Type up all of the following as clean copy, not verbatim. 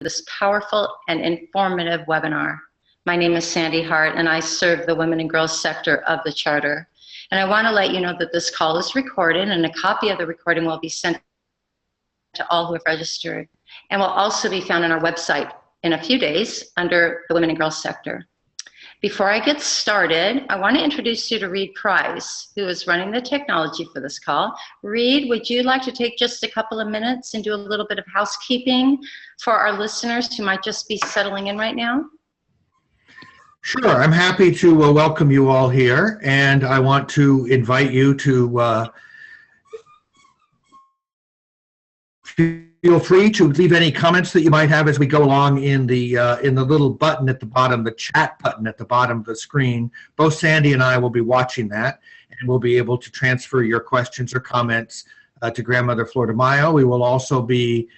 this powerful and informative webinar. My name is Sandy Hart, and I serve the women and girls sector of the Charter. And I want to let you know that this call is recorded, and a copy of the recording will be sent to all who have registered, and will also be found on our website in a few days under the women and girls sector. Before I get started, I want to introduce you to Reed Price, who is running the technology for this call. Reed, would you like to take just a couple of minutes and do a little bit of housekeeping for our listeners who might just be settling in right now? Sure, I'm happy to welcome you all here, and I want to invite you to feel free to leave any comments that you might have as we go along in the little button at the bottom, the chat button at the bottom of the screen. Both Sandy and I will be watching that, and we'll be able to transfer your questions or comments to Grandmother Flordemayo. We will also be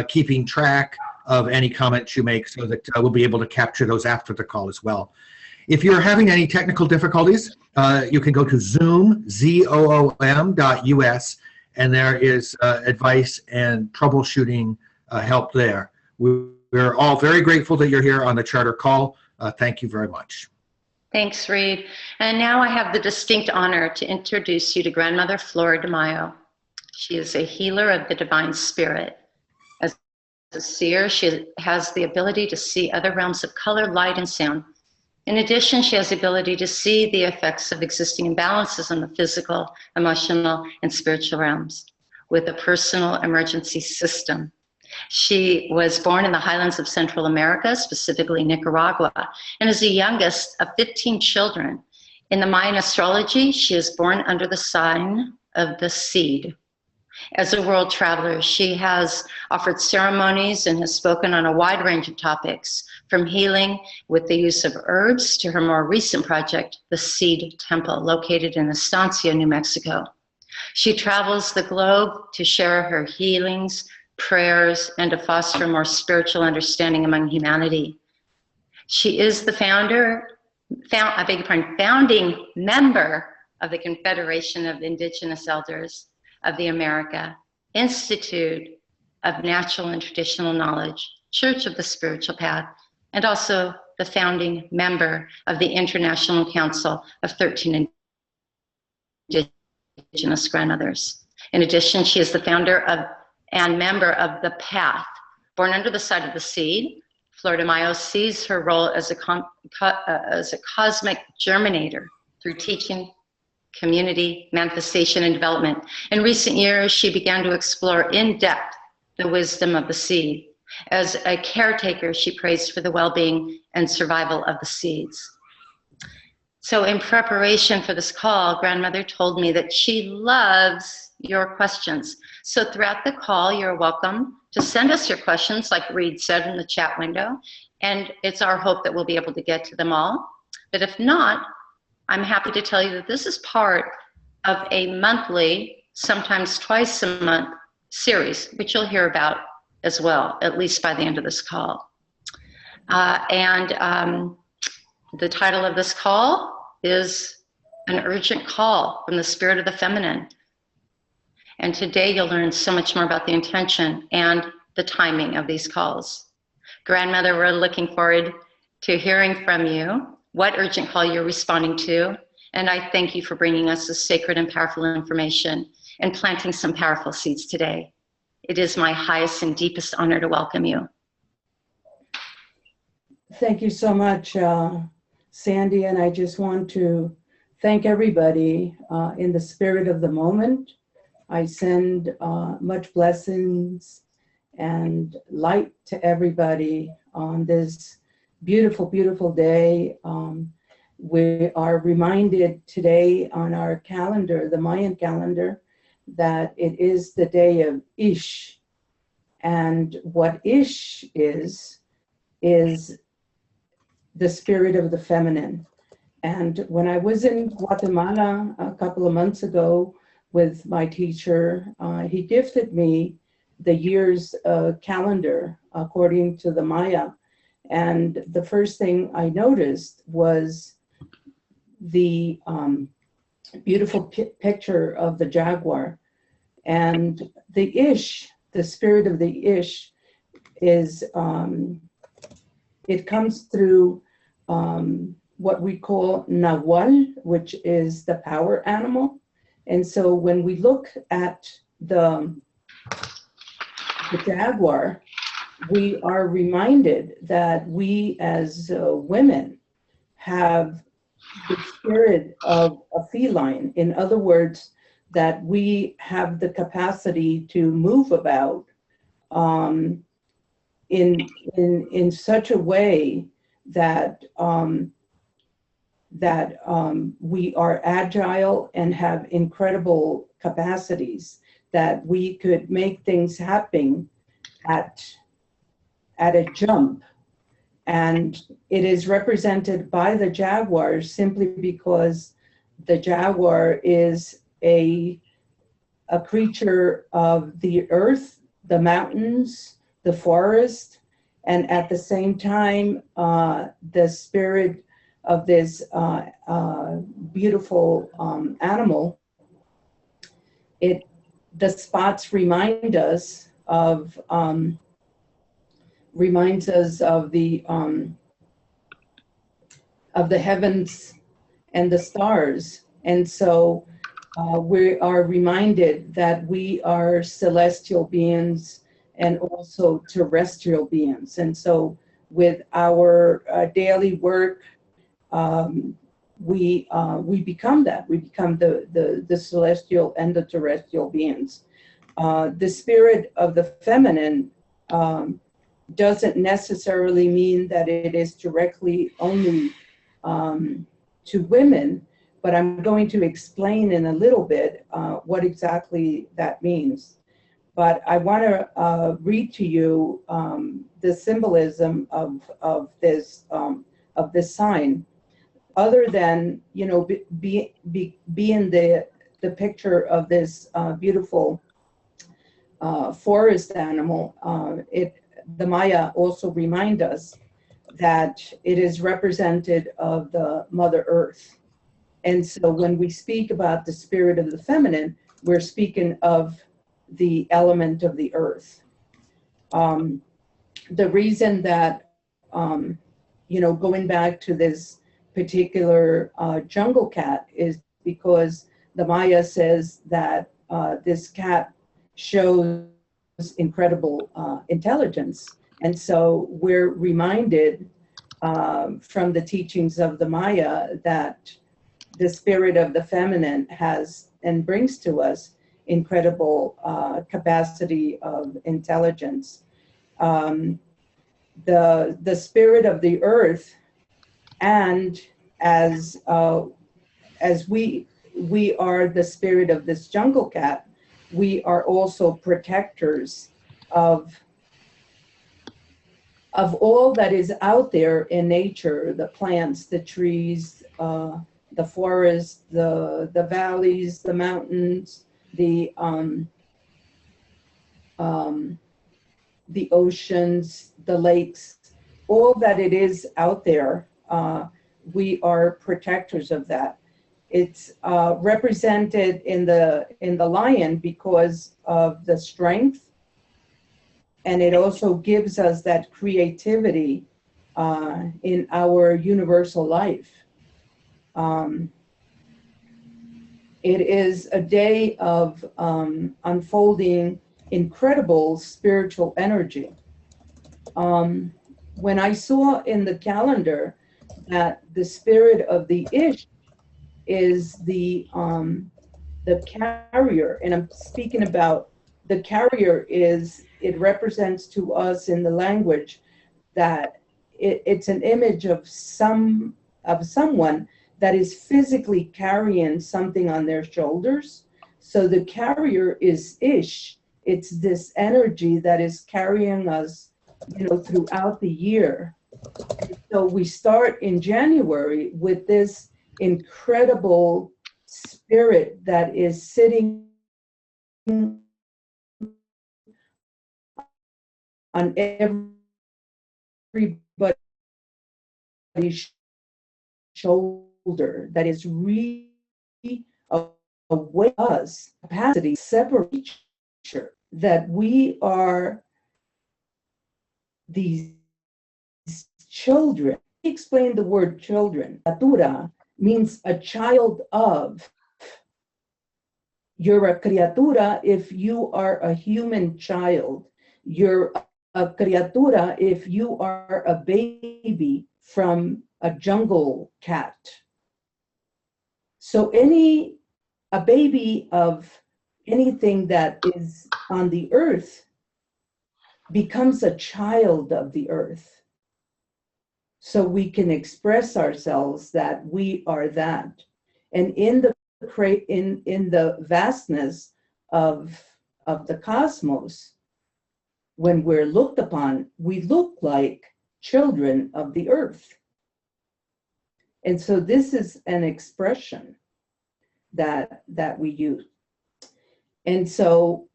keeping track of any comments you make so that we'll be able to capture those after the call as well. If you're having any technical difficulties, you can go to Zoom, zoom.us, and there is advice and troubleshooting help there. We're all very grateful that you're here on the Charter call. Thank you very much. Thanks, Reed. And now I have the distinct honor to introduce you to Grandmother Flordemayo. She is a healer of the divine spirit. As a seer, she has the ability to see other realms of color, light, and sound. In addition, she has the ability to see the effects of existing imbalances in the physical, emotional, and spiritual realms with a personal emergency system. She was born in the highlands of Central America, specifically Nicaragua, and is the youngest of 15 children. In the Mayan astrology, she is born under the sign of the seed. As a world traveler, she has offered ceremonies and has spoken on a wide range of topics, from healing with the use of herbs to her more recent project, the Seed Temple, located in Estancia, New Mexico. She travels the globe to share her healings, prayers, and to foster more spiritual understanding among humanity. She is the founding member of the Confederation of Indigenous Elders of the America, Institute of Natural and Traditional Knowledge, Church of the Spiritual Path, and also the founding member of the International Council of 13 Indigenous Grandmothers. In addition, she is the founder of and member of the Path. Born under the sign of the seed, Flordemayo sees her role as a cosmic germinator through teaching, community, manifestation, and development. In recent years, she began to explore in depth the wisdom of the seed. As a caretaker, she prays for the well-being and survival of the seeds. So in preparation for this call, Grandmother told me that she loves your questions. So throughout the call, you're welcome to send us your questions, like Reed said in the chat window, and it's our hope that we'll be able to get to them all. But if not, I'm happy to tell you that this is part of a monthly, sometimes twice a month series, which you'll hear about as well, at least by the end of this call. The title of this call is An Urgent Call from the Spirit of the Feminine. And today you'll learn so much more about the intention and the timing of these calls. Grandmother, we're looking forward to hearing from you what urgent call you're responding to, and I thank you for bringing us this sacred and powerful information and planting some powerful seeds today. It is my highest and deepest honor to welcome you. Thank you so much, Sandy, and I just want to thank everybody in the spirit of the moment. I send much blessings and light to everybody on this beautiful, beautiful day. We are reminded today on our calendar, the Mayan calendar, that it is the day of Ish. And what Ish is the spirit of the feminine. And when I was in Guatemala a couple of months ago with my teacher, he gifted me the year's calendar according to the Maya. And the first thing I noticed was the beautiful picture of the jaguar. And the Ish, the spirit of the Ish, is, it comes through what we call Nahual, which is the power animal. And so when we look at the jaguar, we are reminded that we as women have the spirit of a feline. In other words, that we have the capacity to move about in such a way that we are agile and have incredible capacities, that we could make things happen at a jump. And it is represented by the jaguar simply because the jaguar is a creature of the earth, the mountains, the forest, and at the same time, the spirit of this beautiful animal. The spots remind us of the heavens and the stars. And so we are reminded that we are celestial beings and also terrestrial beings. And so with our daily work, we become that. We become the celestial and the terrestrial beings. The spirit of the feminine doesn't necessarily mean that it is directly only to women, but I'm going to explain in a little bit what exactly that means. But I want to read to you the symbolism of this sign. Other than, you know, being the picture of this beautiful forest animal, the Maya also remind us that it is represented of the Mother Earth. And so when we speak about the spirit of the feminine, we're speaking of the element of the earth. The reason that, you know, going back to this particular jungle cat is because the Maya says that this cat shows incredible intelligence. And so we're reminded from the teachings of the Maya that the spirit of the feminine has and brings to us incredible capacity of intelligence. The spirit of the earth, and as we are the spirit of this jungle cat, we are also protectors of all that is out there in nature, the plants, the trees, the forest, the valleys, the mountains, the oceans, the lakes, all that it is out there, we are protectors of that. It's represented in the lion because of the strength, and it also gives us that creativity in our universal life. It is a day of unfolding incredible spiritual energy. When I saw in the calendar that the spirit of the Ish is the carrier, and I'm speaking about the carrier, it represents to us in the language that it's an image of someone that is physically carrying something on their shoulders. So the carrier is Ish. It's this energy that is carrying us, you know, throughout the year. And so we start in January with this incredible spirit that is sitting on everybody's shoulder, that is really away us capacity, separation, that we are, you know, we are these children. Explain the word children. Criatura means a child of. You're a criatura if you are a human child. You're a criatura if you are a baby from a jungle cat. So a baby of anything that is on the earth becomes a child of the earth. So we can express ourselves that we are that. And in the vastness of the cosmos, when we're looked upon, we look like children of the earth. And so this is an expression that we use. And so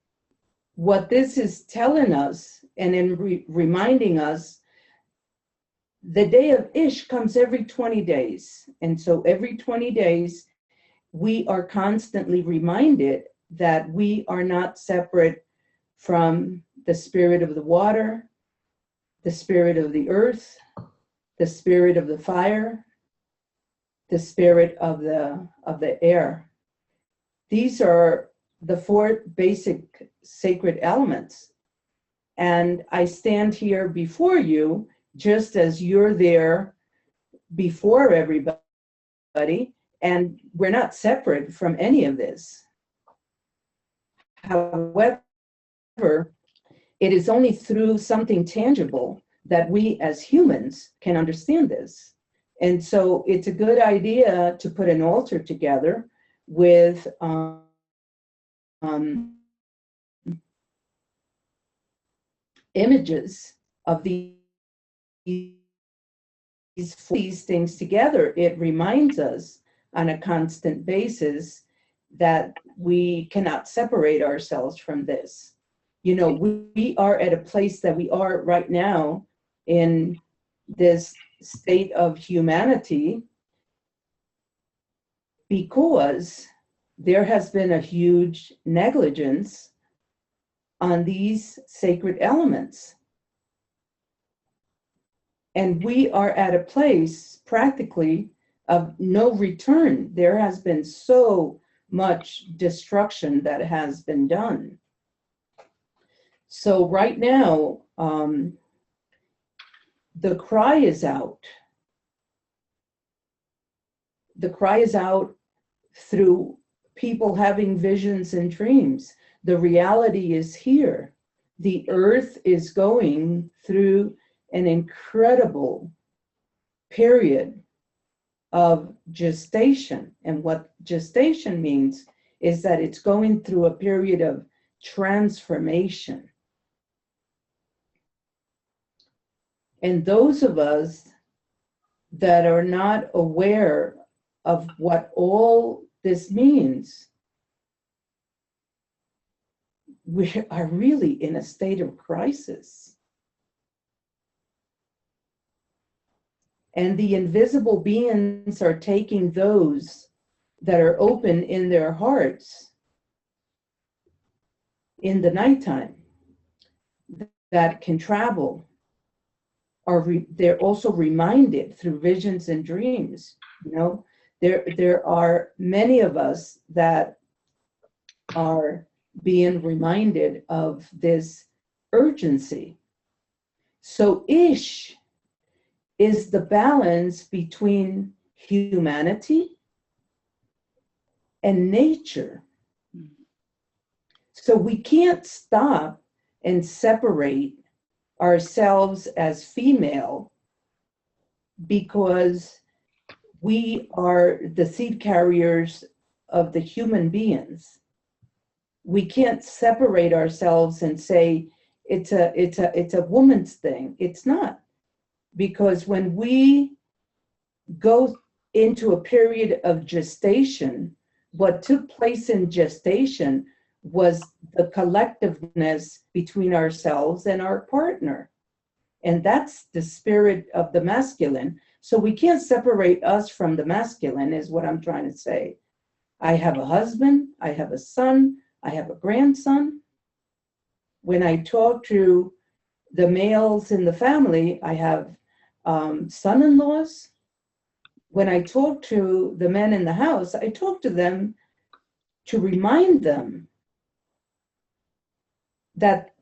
what this is telling us and in reminding us, the day of Ish comes every 20 days. And so every 20 days, we are constantly reminded that we are not separate from the spirit of the water, the spirit of the earth, the spirit of the fire, the spirit of the air. These are the four basic sacred elements. And I stand here before you just as you're there before everybody, and we're not separate from any of this. However, it is only through something tangible that we as humans can understand this. And so it's a good idea to put an altar together with images of these things together. It reminds us on a constant basis that we cannot separate ourselves from this. You know, we are at a place that we are right now in this state of humanity because there has been a huge negligence on these sacred elements. And we are at a place practically of no return. There has been so much destruction that has been done. So right now, the cry is out. The cry is out through people having visions and dreams. The reality is here. The earth is going through an incredible period of gestation. And what gestation means is that it's going through a period of transformation. And those of us that are not aware of what all this means, we are really in a state of crisis. And the invisible beings are taking those that are open in their hearts in the nighttime that can travel. They're also reminded through visions and dreams. You know, there are many of us that are being reminded of this urgency. So Ish is the balance between humanity and nature. So we can't stop and separate ourselves as female because we are the seed carriers of the human beings. We can't separate ourselves and say it's a woman's thing. It's not. Because when we go into a period of gestation, what took place in gestation was the collectiveness between ourselves and our partner. And that's the spirit of the masculine. So we can't separate us from the masculine, is what I'm trying to say. I have a husband, I have a son, I have a grandson. When I talk to the males in the family, I have son-in-laws. When I talk to the men in the house, I talk to them to remind them that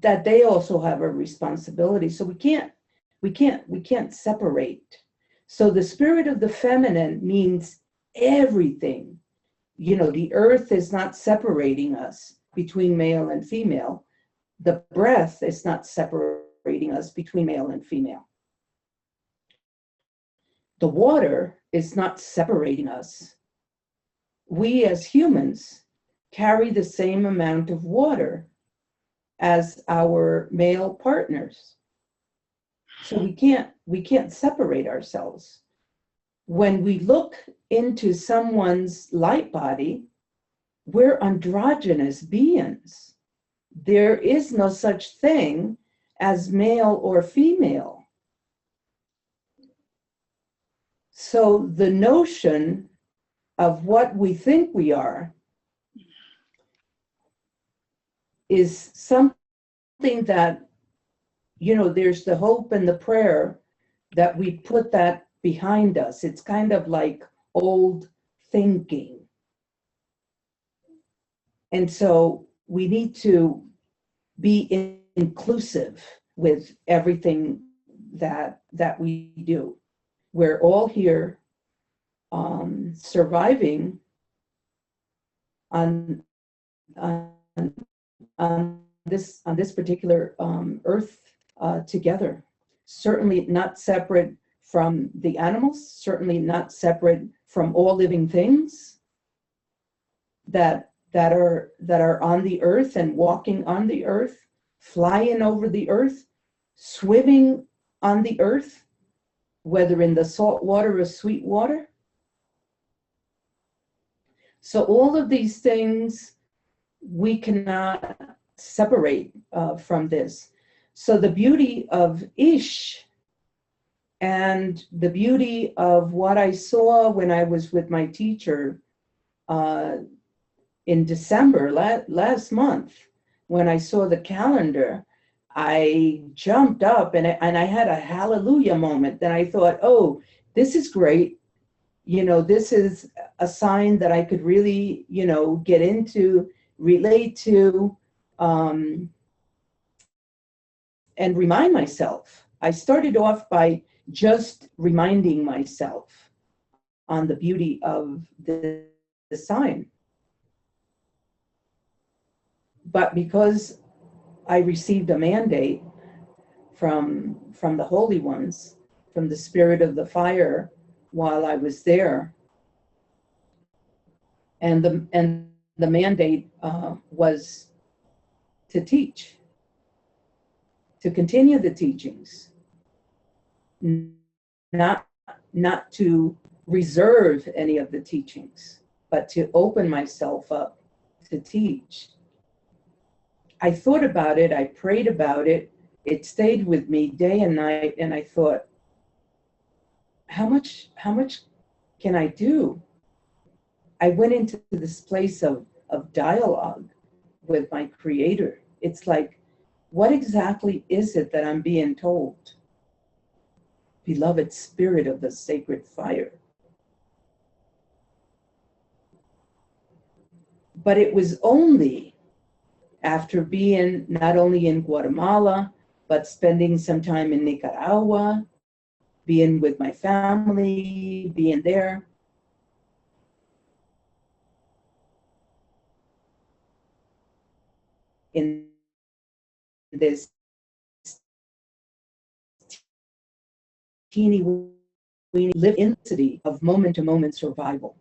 they also have a responsibility. So we can't separate. So the spirit of the feminine means everything. You know, the earth is not separating us between male and female. The breath is not separating us between male and female. The water is not separating us. We as humans carry the same amount of water as our male partners. So we can't separate ourselves. When we look into someone's light body, we're androgynous beings. There is no such thing as male or female. So the notion of what we think we are is something that, you know, there's the hope and the prayer that we put that behind us. It's kind of like old thinking. And so we need to be inclusive with everything that we do. We're all here surviving on this particular earth together. Certainly not separate from the animals, certainly not separate from all living things that are on the earth and walking on the earth, flying over the earth, swimming on the earth, whether in the salt water or sweet water. So all of these things we cannot separate from this. So the beauty of Ish and the beauty of what I saw when I was with my teacher in December last month, when I saw the calendar, I jumped up and I had a hallelujah moment. Then I thought, oh, this is great. You know, this is a sign that I could really, you know, get into, relate to, and remind myself. I started off by just reminding myself on the beauty of the sign. But because I received a mandate from the holy ones, from the spirit of the fire while I was there, and the mandate was to teach, to continue the teachings, not to reserve any of the teachings, but to open myself up to teach. I thought about it, I prayed about it, it stayed with me day and night, and I thought, how much can I do? I went into this place of dialogue with my creator. It's like, what exactly is it that I'm being told? Beloved spirit of the sacred fire. But it was only after being not only in Guatemala, but spending some time in Nicaragua, being with my family, being there, in this teeny weeny live intensity of moment to moment survival,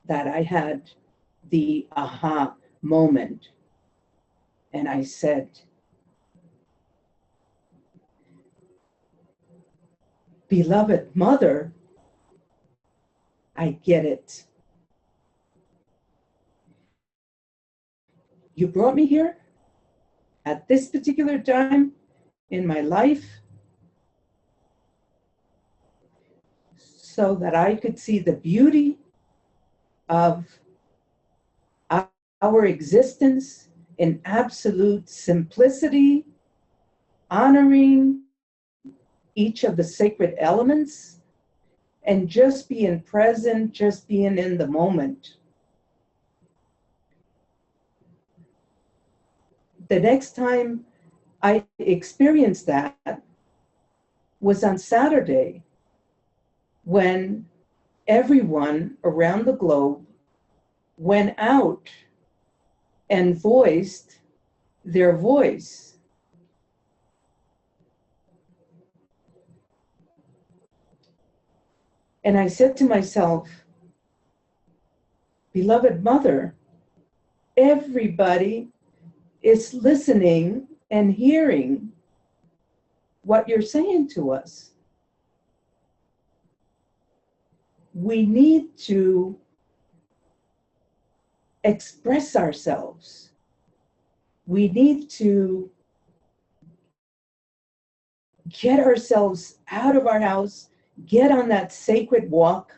that I had the aha moment. And I said, beloved mother, I get it. You brought me here at this particular time in my life so that I could see the beauty of our existence in absolute simplicity honoring each of the sacred elements, and just being present, just being in the moment. The next time I experienced that was on Saturday, when everyone around the globe went out and voiced their voice. And I said to myself, beloved mother, everybody is listening and hearing what you're saying to us. We need to express ourselves. We need to get ourselves out of our house, get on that sacred walk,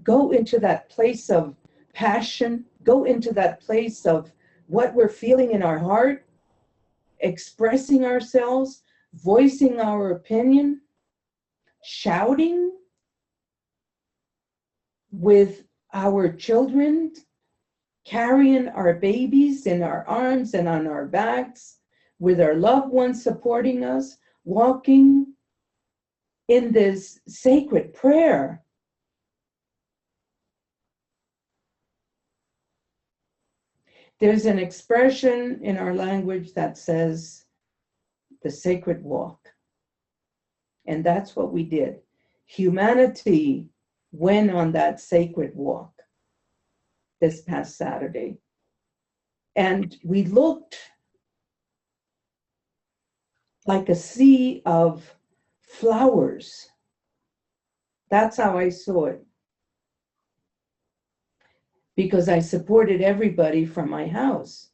go into that place of passion, go into that place of what we're feeling in our heart, expressing ourselves, voicing our opinion, shouting with our children, carrying our babies in our arms and on our backs, with our loved ones supporting us, walking in this sacred prayer. There's an expression in our language that says the sacred walk. And that's what we did. Humanity went on that sacred walk this past Saturday. And we looked like a sea of flowers. That's how I saw it. Because I supported everybody from my house.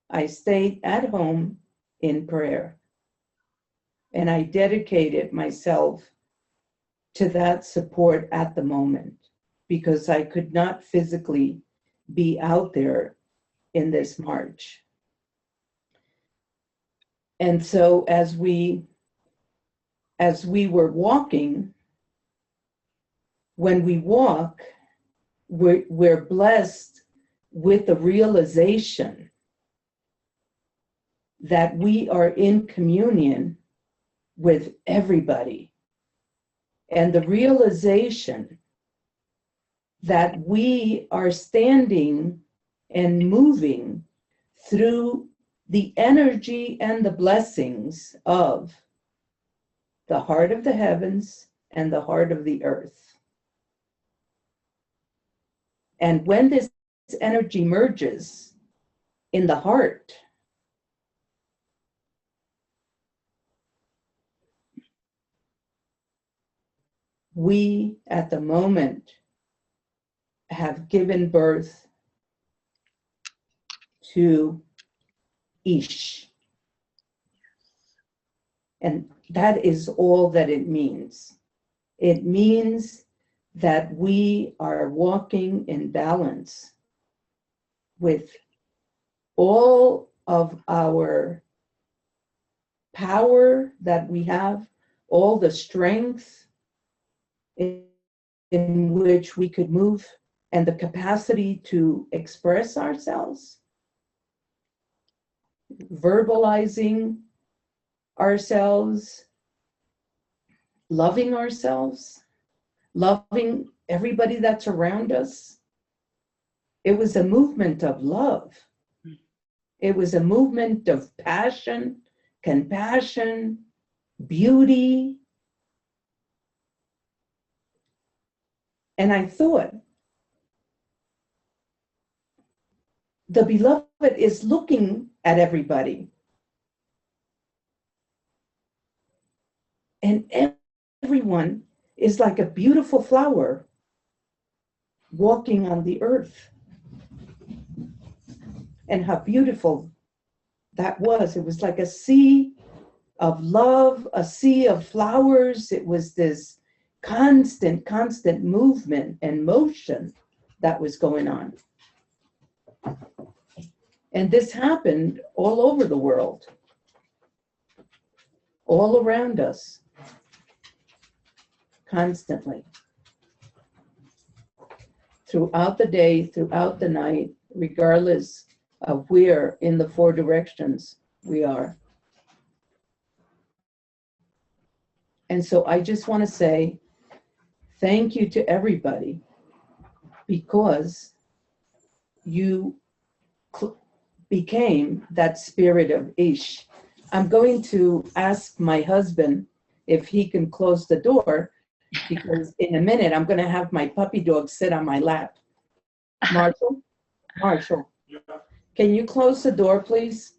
I stayed at home in prayer. And I dedicated myself to that support at the moment, because I could not physically be out there in this march. And so as we were walking, when we walk, we're blessed with the realization that we are in communion with everybody, and the realization that we are standing and moving through the energy and the blessings of the heart of the heavens and the heart of the earth. And when this energy merges in the heart, we at the moment have given birth to Ish. And that is all that it means. It means that we are walking in balance with all of our power that we have, all the strength in which we could move, and the capacity to express ourselves, verbalizing ourselves, loving everybody that's around us. It was a movement of love. It was a movement of passion, compassion, beauty. And I thought, the beloved is looking at everybody. And everyone is like a beautiful flower walking on the earth. And how beautiful that was. It was like a sea of love, a sea of flowers. It was this constant movement and motion that was going on. And this happened all over the world, all around us, constantly. Throughout the day, throughout the night, regardless of where in the four directions we are. And so I just want to say thank you to everybody, because you became that spirit of Ish. I'm going to ask my husband if he can close the door, because in a minute I'm going to have my puppy dog sit on my lap. Marshall, can you close the door, please?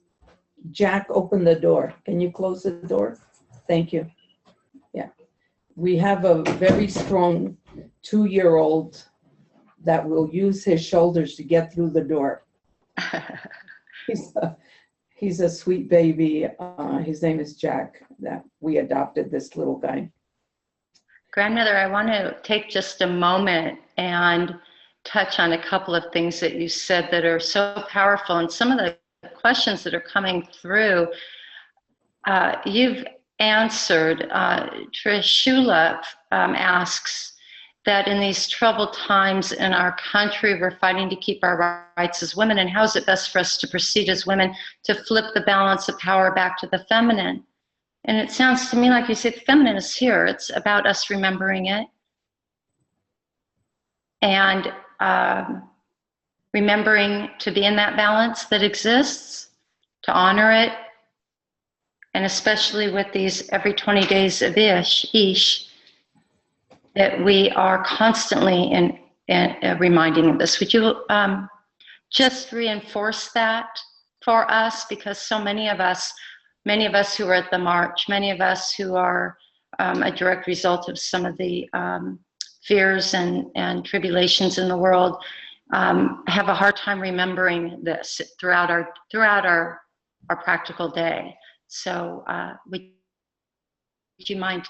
Jack, open the door. Can you close the door? Thank you. Yeah. We have a very strong 2-year-old that will use his shoulders to get through the door. He's a sweet baby. His name is Jack, that we adopted this little guy. Grandmother, I want to take just a moment and touch on a couple of things that you said that are so powerful, and some of the questions that are coming through. You've answered. Trishula asks that in these troubled times in our country, we're fighting to keep our rights as women, and how is it best for us to proceed as women to flip the balance of power back to the feminine? And it sounds to me like you said the feminine is here. It's about us remembering it and remembering to be in that balance that exists, to honor it, and especially with these every 20 days of Ish, that we are constantly in reminding of this. Would you just reinforce that for us? Because so many of us who are at the march, many of us who are a direct result of some of the fears and tribulations in the world, have a hard time remembering this throughout our practical day. So would you mind,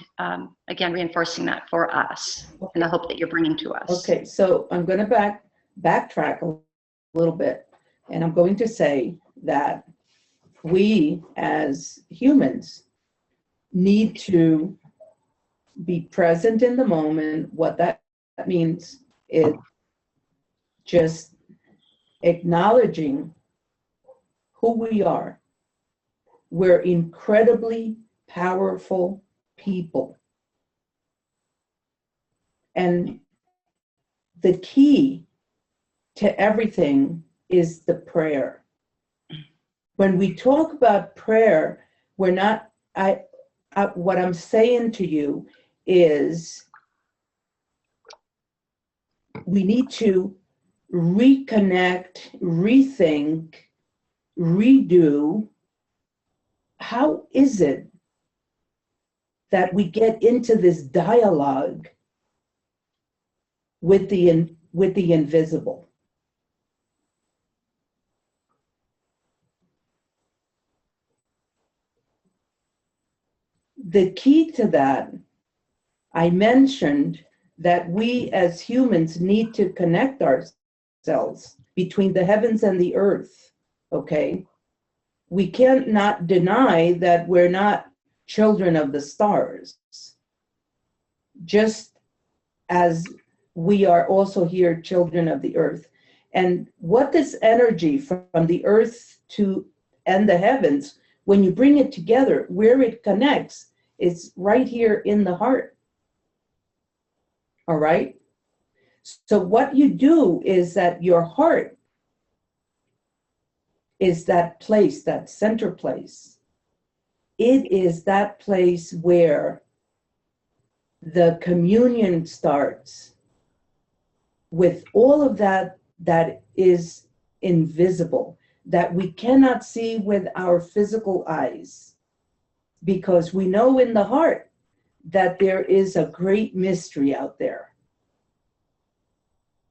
again, reinforcing that for us and the hope that you're bringing to us? Okay, so I'm going to backtrack a little bit, and I'm going to say that we as humans need to be present in the moment. What that means is just acknowledging who we are. We're incredibly powerful people. And the key to everything is the prayer. When we talk about prayer, we're not, what I'm saying to you is we need to reconnect, rethink, redo. How is it that we get into this dialogue with the invisible? The key to that, I mentioned that we as humans need to connect ourselves between the heavens and the earth, okay? We cannot deny that we're not children of the stars, just as we are also here children of the earth. And what this energy from the earth to and the heavens, when you bring it together, where it connects, is right here in the heart. All right? So what you do is that your heart is that place, that center place. It is that place where the communion starts with all of that that is invisible, that we cannot see with our physical eyes, because we know in the heart that there is a great mystery out there.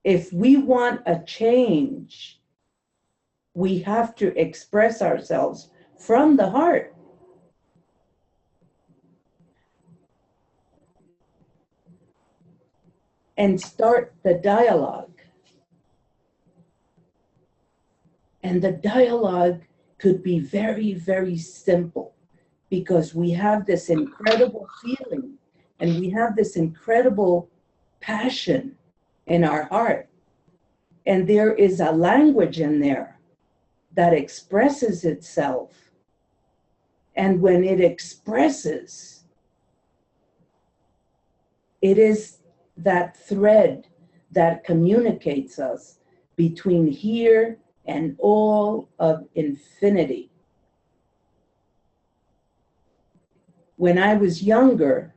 If we want a change, we have to express ourselves from the heart. And start the dialogue. And the dialogue could be very, very simple because we have this incredible feeling and we have this incredible passion in our heart. And there is a language in there that expresses itself. And when it expresses, it is that thread that communicates us between here and all of infinity. When I was younger,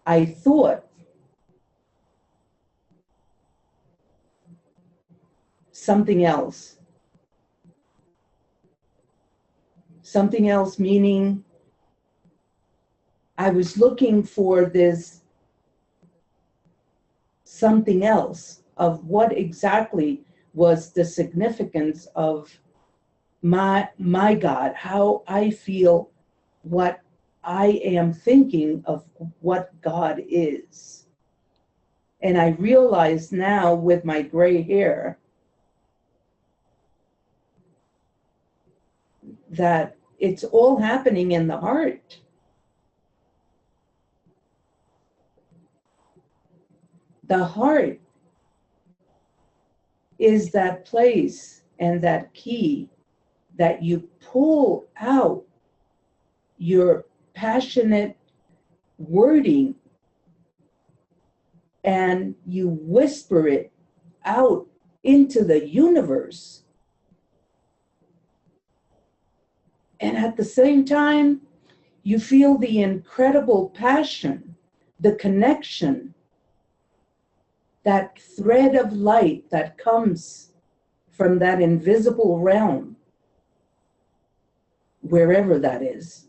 I thought something else. Something else meaning I was looking for this something else of what exactly was the significance of my God, how I feel, what I am thinking of what God is. And I realize now with my gray hair that it's all happening in the heart. The heart is that place and that key that you pull out your passionate wording and you whisper it out into the universe. And at the same time, you feel the incredible passion, the connection, that thread of light that comes from that invisible realm, wherever that is.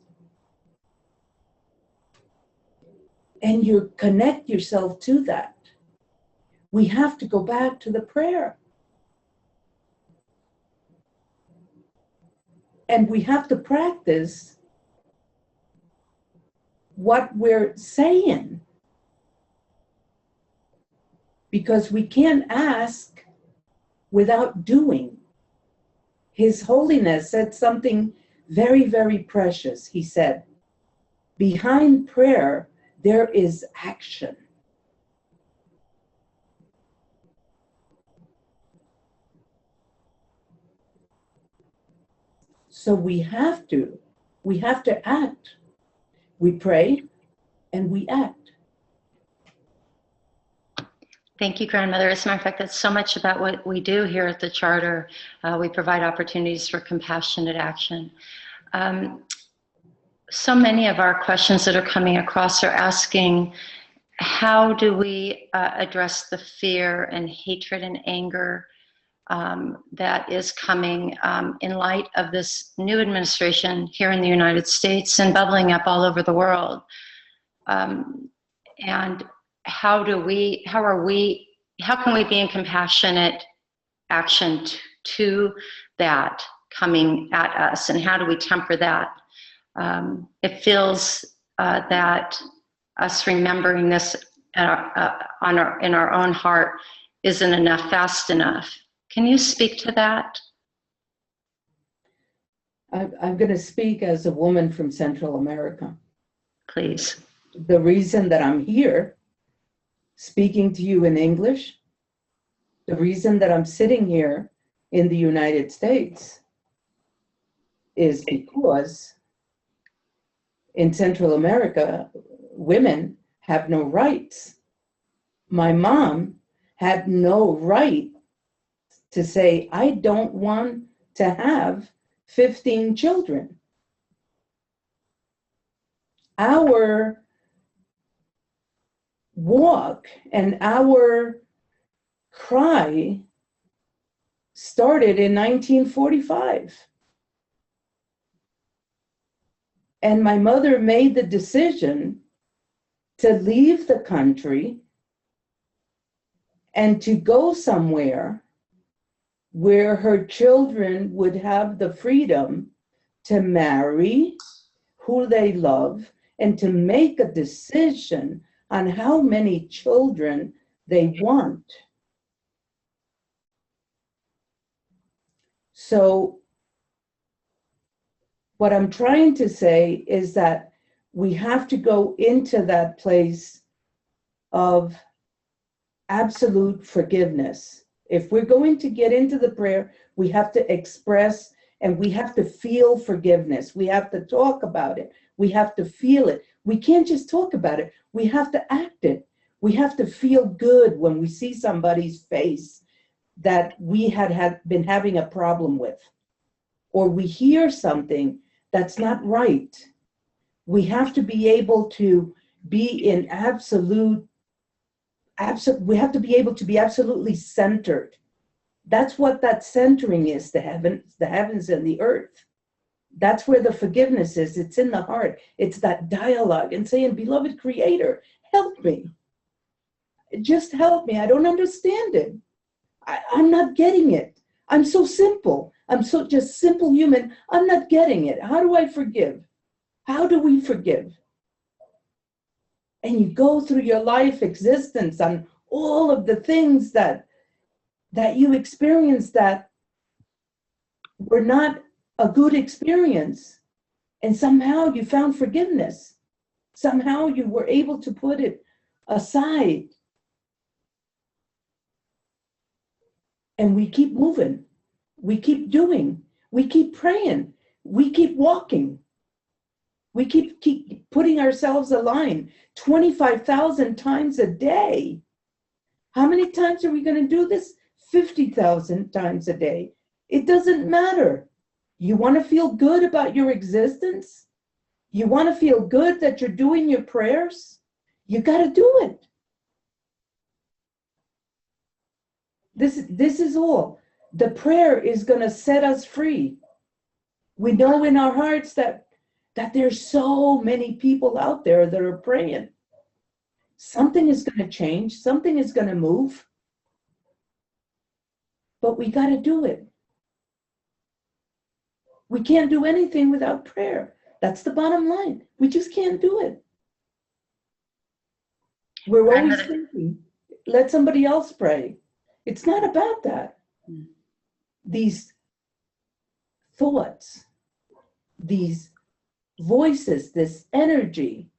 And you connect yourself to that. We have to go back to the prayer. And we have to practice what we're saying. Because we can't ask without doing. His Holiness said something very, very precious. He said, behind prayer, there is action. So we have to act. We pray and we act. Thank you, Grandmother. As a matter of fact, that's so much about what we do here at the Charter. We provide opportunities for compassionate action. So many of our questions that are coming across are asking, how do we address the fear and hatred and anger that is coming in light of this new administration here in the United States and bubbling up all over the world? And how can we be in compassionate action to that coming at us, and how do we temper that? It feels that us remembering this in our own heart isn't enough, fast enough. Can you speak to that? I'm going to speak as a woman from Central America. Please. The reason that I'm here speaking to you in English, the reason that I'm sitting here in the United States is because in Central America, women have no rights. My mom had no right to say, I don't want to have 15 children. Our walk and our cry started in 1945. And my mother made the decision to leave the country and to go somewhere where her children would have the freedom to marry who they love and to make a decision on how many children they want. So what I'm trying to say is that we have to go into that place of absolute forgiveness. If we're going to get into the prayer, we have to express and we have to feel forgiveness. We have to talk about it. We have to feel it. We can't just talk about it. We have to act it. We have to feel good when we see somebody's face that we had been having a problem with, or we hear something that's not right. We have to be able to be in we have to be able to be absolutely centered. That's what that centering is, the heavens and the earth. That's where the forgiveness is. It's in the heart. It's that dialogue and saying, beloved Creator, help me. Just help me. I don't understand it. I'm not getting it. I'm so simple. I'm so just simple human. I'm not getting it. How do I forgive? How do we forgive? And you go through your life existence on all of the things that you experienced that were not a good experience. And somehow you found forgiveness. Somehow you were able to put it aside. And we keep moving. We keep doing. We keep praying. We keep walking. We keep putting ourselves aligned 25,000 times a day. How many times are we going to do this? 50,000 times a day. It doesn't matter. You want to feel good about your existence? You want to feel good that you're doing your prayers? You got to do it. This is all. The prayer is going to set us free. We know in our hearts that there's so many people out there that are praying. Something is going to change. Something is going to move. But we got to do it. We can't do anything without prayer. That's the bottom line. We just can't do it. We're always thinking, let somebody else pray. It's not about that. These thoughts, these voices, this energy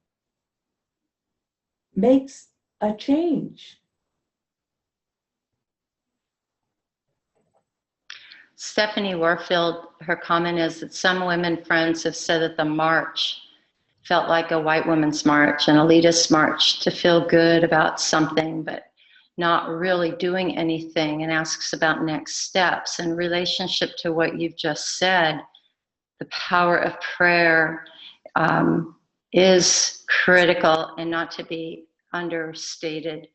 makes a change. Stephanie Warfield, her comment is that some women friends have said that the march felt like a white woman's march, an elitist march to feel good about something, but not really doing anything, and asks about next steps. In relationship to what you've just said, the power of prayer is critical and not to be understated.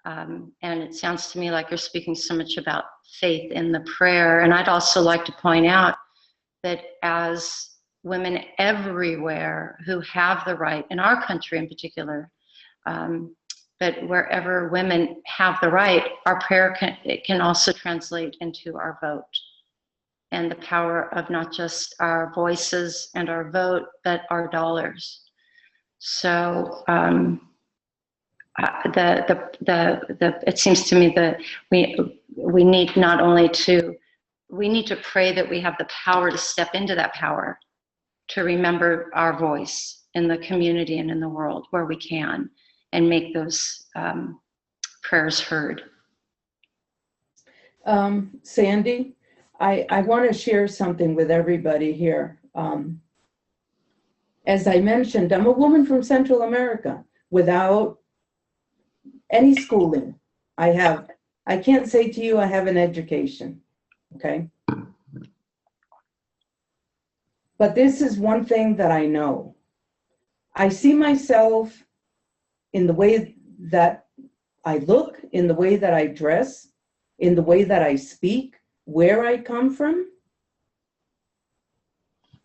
And it sounds to me like you're speaking so much about faith in the prayer. And I'd also like to point out that as women everywhere who have the right, in our country in particular, but wherever women have the right, our prayer can also translate into our vote, and the power of not just our voices and our vote, but our dollars. So it seems to me that we need not only we need to pray that we have the power to step into that power, to remember our voice in the community and in the world where we can, and make those prayers heard. Sandy, I want to share something with everybody here. As I mentioned, I'm a woman from Central America without any schooling. I can't say to you I have an education, okay? But this is one thing that I know. I see myself in the way that I look, in the way that I dress, in the way that I speak, where I come from.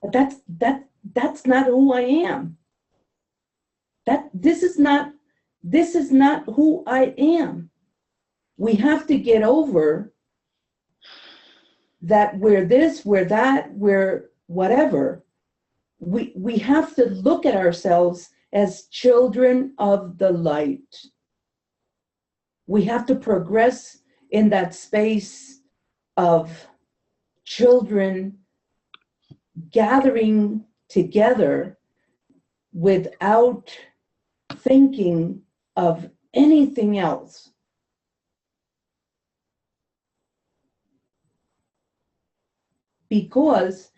But that's not who I am. This is not who I am. We have to get over that we're this, we're that, we're whatever. We have to look at ourselves as children of the light. We have to progress in that space of children gathering together without thinking of anything else. Because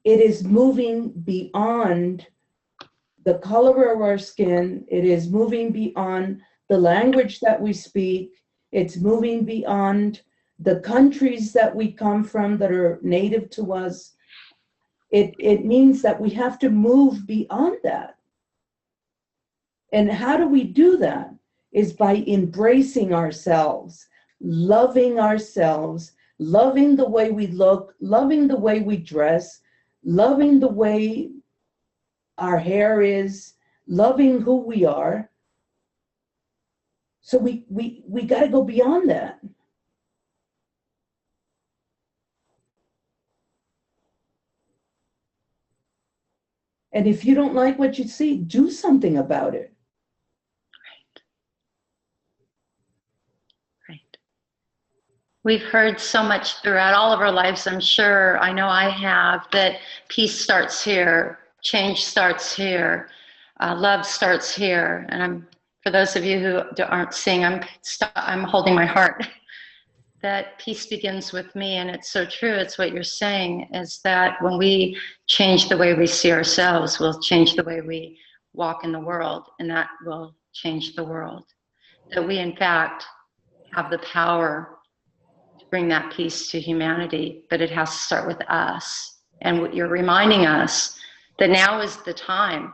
it is moving beyond the color of our skin. It is moving beyond the language that we speak. It's moving beyond the countries that we come from that are native to us. It means that we have to move beyond that. And how do we do that? Is by embracing ourselves, loving the way we look, loving the way we dress, loving the way our hair is, loving who we are. So we got to go beyond that. And if you don't like what you see, do something about it. Right. We've heard so much throughout all of our lives, I'm sure, I know I have, that peace starts here, change starts here, love starts here. And for those of you who aren't seeing, I'm holding my heart. That peace begins with me, and it's so true. It's what you're saying, is that when we change the way we see ourselves, we'll change the way we walk in the world, and that will change the world. That we, in fact, have the power to bring that peace to humanity, but it has to start with us. And what you're reminding us that now is the time.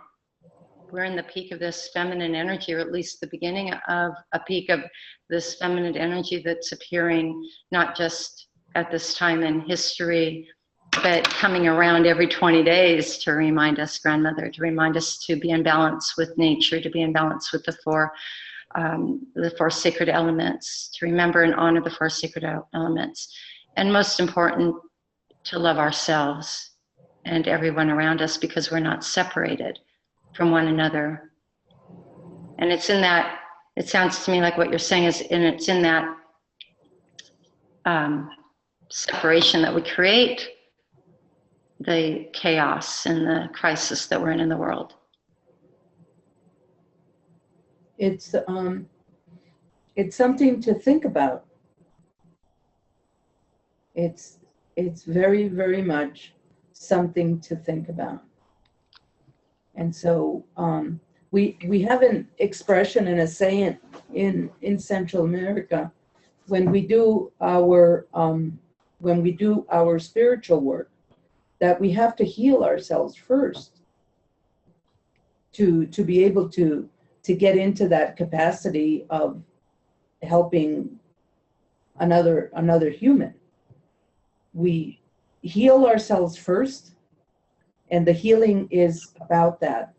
We're in the peak of this feminine energy, or at least the beginning of a peak of this feminine energy that's appearing not just at this time in history, but coming around every 20 days to remind us, grandmother, to remind us to be in balance with nature, to be in balance with the four sacred elements, to remember and honor the four sacred elements. And most important, to love ourselves and everyone around us, because we're not separated from one another. And it's in that, it sounds to me like what you're saying is, and it's in that separation that we create the chaos and the crisis that we're in the world. It's something to think about. It's very, very much something to think about. And so we have an expression and a saying in Central America when we do our spiritual work, that we have to heal ourselves first to be able to get into that capacity of helping another human. We heal ourselves first. And the healing is about that.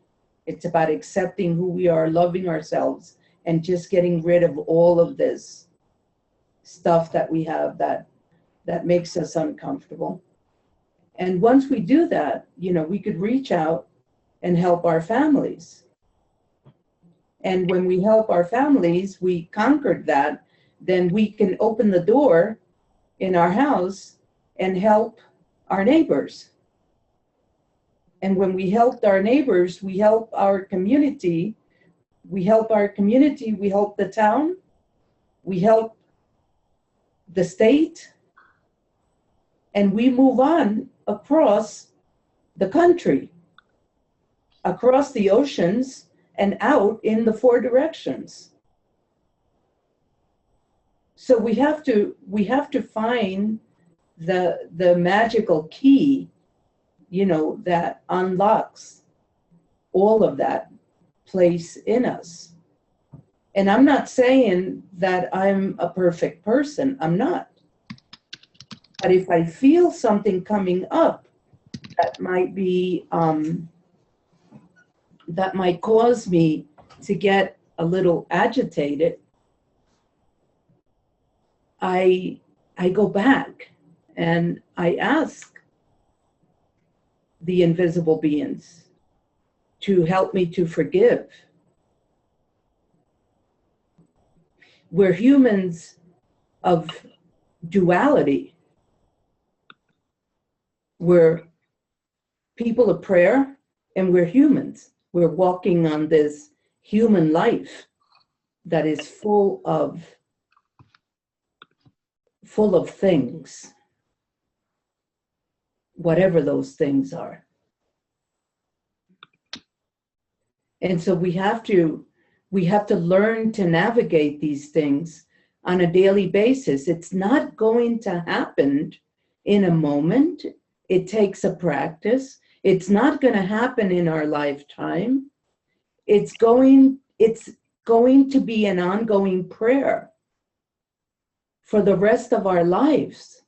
It's about accepting who we are, loving ourselves, and just getting rid of all of this stuff that we have that makes us uncomfortable. And once we do that, we could reach out and help our families. And when we help our families, we conquered that, then we can open the door in our house and help our neighbors. And when we helped our neighbors, we help our community. We help the town, we help the state, and we move on across the country, across the oceans, and out in the four directions. So we have to find the magical key, that unlocks all of that place in us. And I'm not saying that I'm a perfect person. I'm not. But if I feel something coming up that might be, that might cause me to get a little agitated, I go back and I ask the invisible beings to help me to forgive. We're humans of duality. We're people of prayer, and we're humans. We're walking on this human life that is full of things, whatever those things are. And so we have to learn to navigate these things on a daily basis. It's not going to happen in a moment. It takes a practice. It's not going to happen in our lifetime. It's going to be an ongoing prayer for the rest of our lives,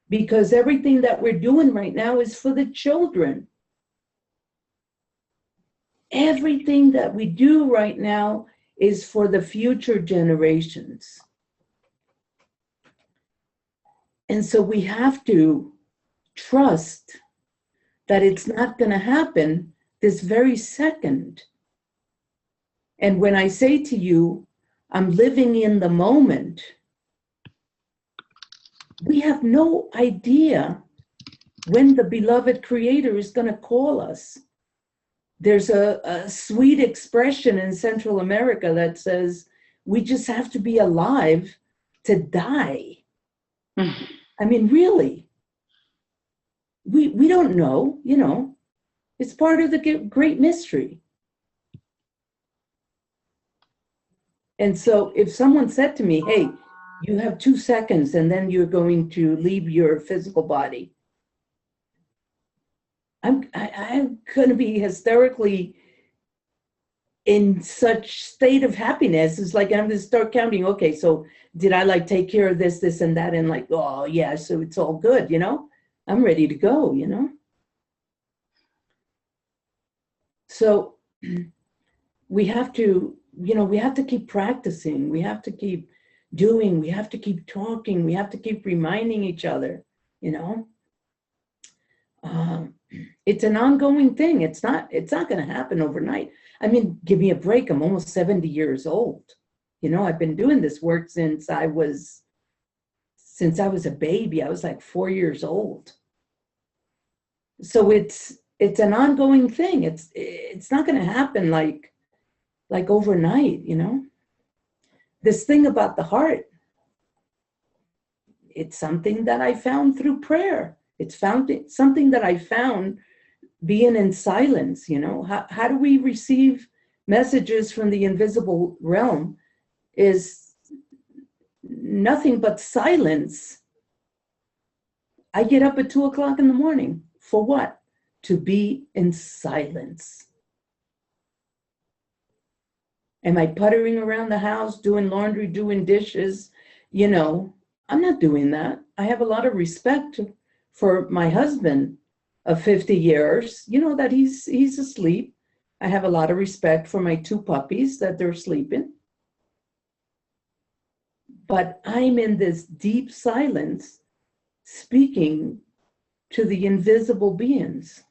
because everything that we're doing right now is for the children. Everything that we do right now is for the future generations. And so we have to trust that it's not going to happen this very second. And when I say to you, I'm living in the moment, we have no idea when the beloved Creator is going to call us. There's a sweet expression in Central America that says, we just have to be alive to die. I mean, really, we don't know, you know, it's part of the great mystery. And so if someone said to me, hey, you have 2 seconds and then you're going to leave your physical body, I'm going to be hysterically in such state of happiness. It's like I'm going to start counting. Okay, so did I like take care of this, this, and that? And like, oh yeah, so it's all good, you know? I'm ready to go, you know? So we have to, you know, we have to keep practicing. We have to keep doing. We have to keep talking. We have to keep reminding each other, you know? It's an ongoing thing. It's not going to happen overnight. I mean, give me a break. I'm almost 70 years old. You know, I've been doing this work since I was a baby. I was like 4 years old. So it's an ongoing thing. It's not going to happen like overnight, you know? This thing about the heart, it's something that I found through prayer. It's something that I found being in silence, you know? How do we receive messages from the invisible realm? Is nothing but silence. I get up at 2 o'clock in the morning. For what? To be in silence. Am I puttering around the house, doing laundry, doing dishes? You know, I'm not doing that. I have a lot of respect for my husband of 50 years, you know, that he's asleep. I have a lot of respect for my 2 puppies that they're sleeping. But I'm in this deep silence speaking to the invisible beings.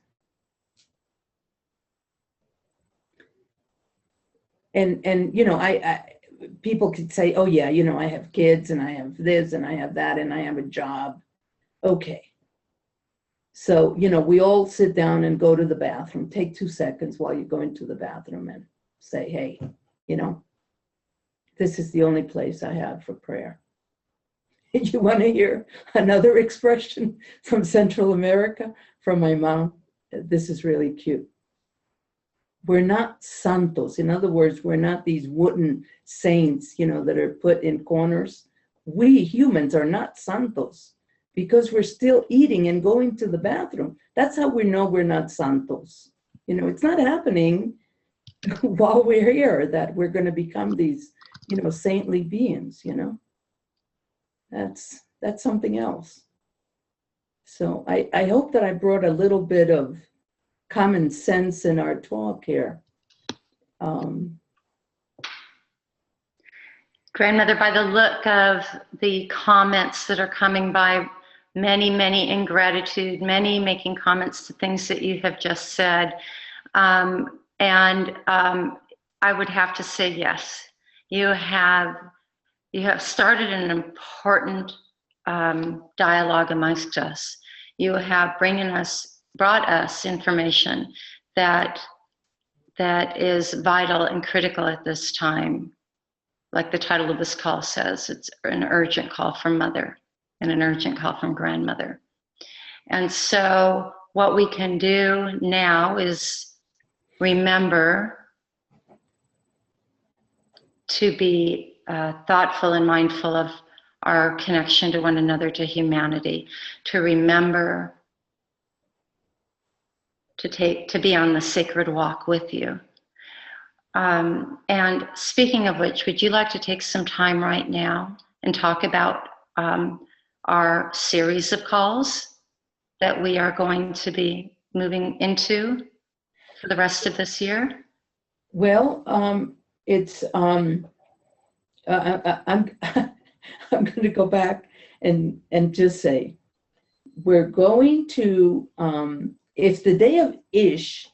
And you know, I people could say, oh yeah, you know, I have kids and I have this and I have that and I have a job. Okay. So, you know, we all sit down and go to the bathroom. Take 2 seconds while you go into the bathroom and say, hey, you know, this is the only place I have for prayer. You want to hear another expression from Central America, from my mom? This is really cute. We're not santos. In other words, we're not these wooden saints, you know, that are put in corners. We humans are not santos because we're still eating and going to the bathroom. That's how we know we're not santos. You know, it's not happening while we're here that we're going to become these, you know, saintly beings, you know. That's something else. So I hope that I brought a little bit of common sense in our talk here. Grandmother, by the look of the comments that are coming by, many in gratitude, many making comments to things that you have just said. I would have to say yes. You have started an important dialogue amongst us. you have brought us information that is vital and critical at this time. Like the title of this call says, it's an urgent call from mother and an urgent call from grandmother. And so what we can do now is remember to be thoughtful and mindful of our connection to one another, to humanity, to remember to be on the sacred walk with you. And speaking of which, would you like to take some time right now and talk about our series of calls that we are going to be moving into for the rest of this year? Well, it's I'm I'm going to go back and just say we're going to if the day of Ish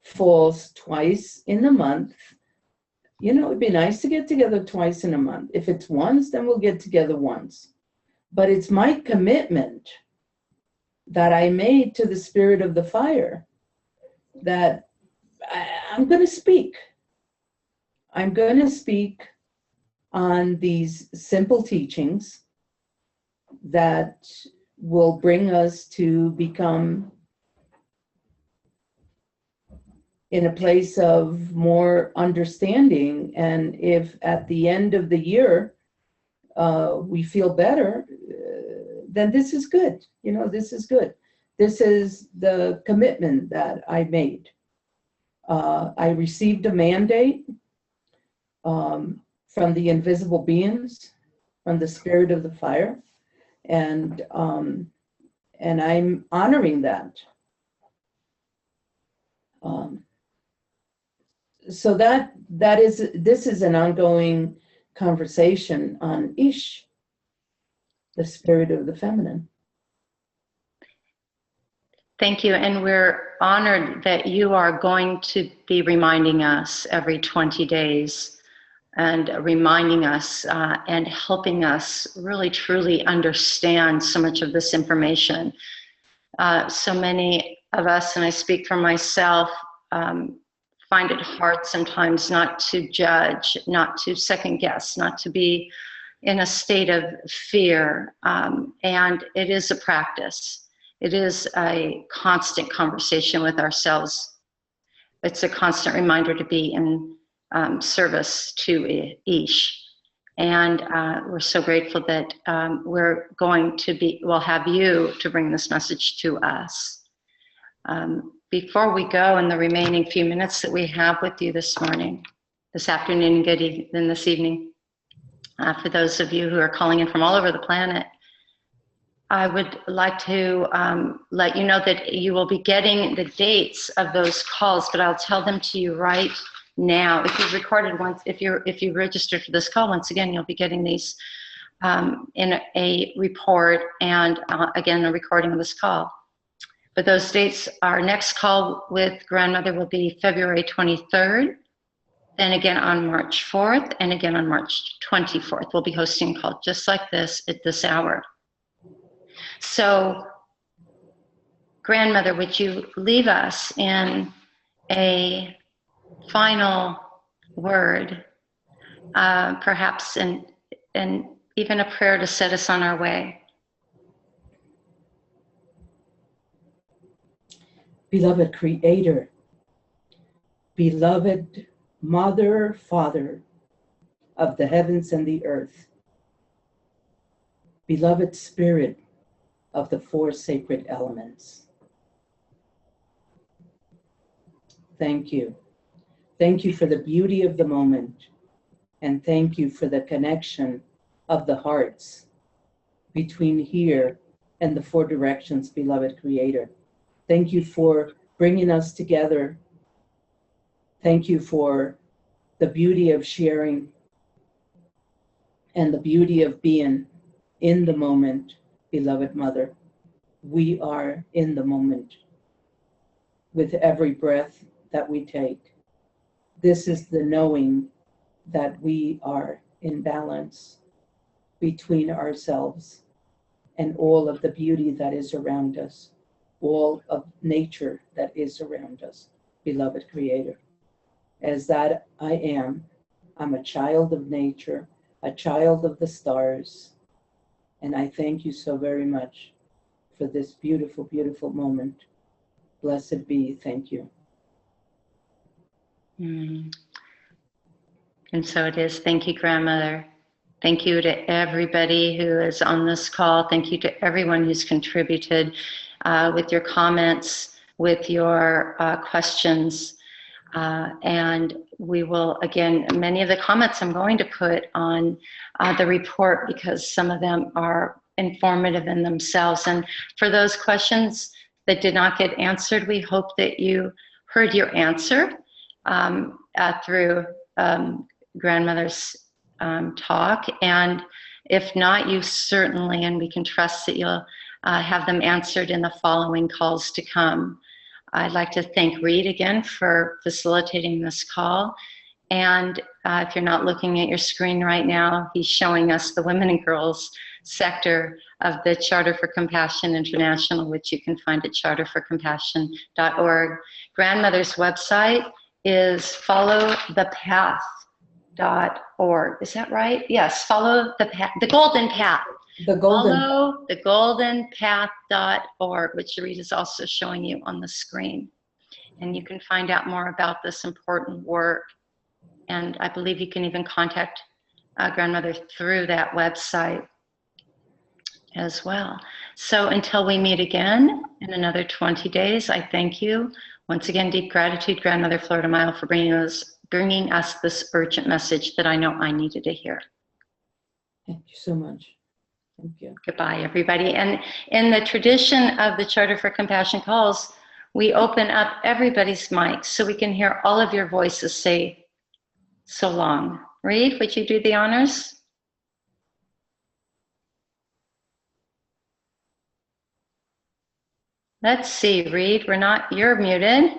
falls twice in the month, you know, it'd be nice to get together twice in a month. If it's once, then we'll get together once. But it's my commitment that I made to the spirit of the fire that I'm going to speak. I'm going to speak on these simple teachings that will bring us to become in a place of more understanding. And if at the end of the year we feel better, then this is good. You know, this is good. This is the commitment that I made. I received a mandate from the invisible beings, from the spirit of the fire, and I'm honoring that. So this is an ongoing conversation on Ish, the spirit of the feminine. Thank you, and we're honored that you are going to be reminding us every 20 days and reminding us and helping us really truly understand so much of this information. So many of us, and I speak for myself, find it hard sometimes not to judge, not to second guess, not to be in a state of fear. And it is a practice. It is a constant conversation with ourselves. It's a constant reminder to be in service to Ish. And we're so grateful that we'll have you to bring this message to us. Before we go, in the remaining few minutes that we have with you this morning, this afternoon, and this evening, for those of you who are calling in from all over the planet, I would like to let you know that you will be getting the dates of those calls, but I'll tell them to you right now. If you've recorded once, if you registered for this call, once again, you'll be getting these in a report and again, a recording of this call. But those dates, our next call with grandmother will be February 23rd, then again on March 4th, and again on March 24th. We'll be hosting a call just like this at this hour. So, grandmother, would you leave us in a final word, perhaps and even a prayer to set us on our way? Beloved Creator, beloved Mother, Father of the heavens and the earth, beloved Spirit of the four sacred elements, thank you. Thank you for the beauty of the moment, and thank you for the connection of the hearts between here and the four directions, beloved Creator. Thank you for bringing us together. Thank you for the beauty of sharing and the beauty of being in the moment, beloved Mother. We are in the moment with every breath that we take. This is the knowing that we are in balance between ourselves and all of the beauty that is around us, all of nature that is around us, beloved Creator. As that I am, I'm a child of nature, a child of the stars, and I thank you so very much for this beautiful, beautiful moment. Blessed be, thank you. Mm. And so it is. Thank you, Grandmother. Thank you to everybody who is on this call. Thank you to everyone who's contributed with your comments, with your questions. And we will, again, many of the comments I'm going to put on the report because some of them are informative in themselves. And for those questions that did not get answered, we hope that you heard your answer through Grandmother's talk. And if not, you certainly, and we can trust that you'll have them answered in the following calls to come. I'd like to thank Reed again for facilitating this call. And if you're not looking at your screen right now, he's showing us the women and girls sector of the Charter for Compassion International, which you can find at charterforcompassion.org. Grandmother's website is followthepath.org. Is that right? Yes, follow the path, the golden path. Follow the goldenpath.org, which Reed is also showing you on the screen. And you can find out more about this important work. And I believe you can even contact Grandmother through that website as well. So until we meet again in another 20 days, I thank you. Once again, deep gratitude, Grandmother Flordemayo, for bringing us this urgent message that I know I needed to hear. Thank you so much. Thank you. Goodbye, everybody. And in the tradition of the Charter for Compassion calls, we open up everybody's mics so we can hear all of your voices say so long. Reed, would you do the honors? Let's see, Reed, you're muted.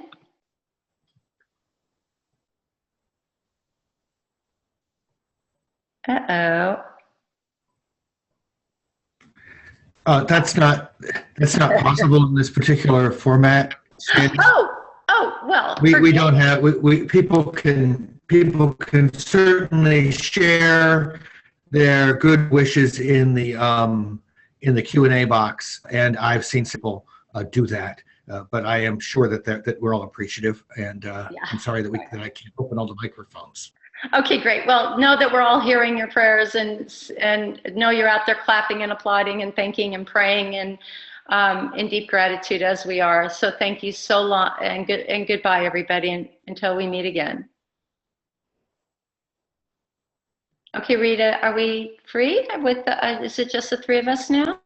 Uh-oh. That's not possible in this particular format. Sandy. Well. We don't have, people can certainly share their good wishes in the Q&A box, and I've seen people do that. But I am sure that we're all appreciative, and I'm sorry that I can't open all the microphones. Okay, great. Well, know that we're all hearing your prayers, and know you're out there clapping and applauding and thanking and praying and in deep gratitude as we are. So thank you so long, and goodbye, everybody, and until we meet again. Okay, Rita, are we free? Is it just the three of us now?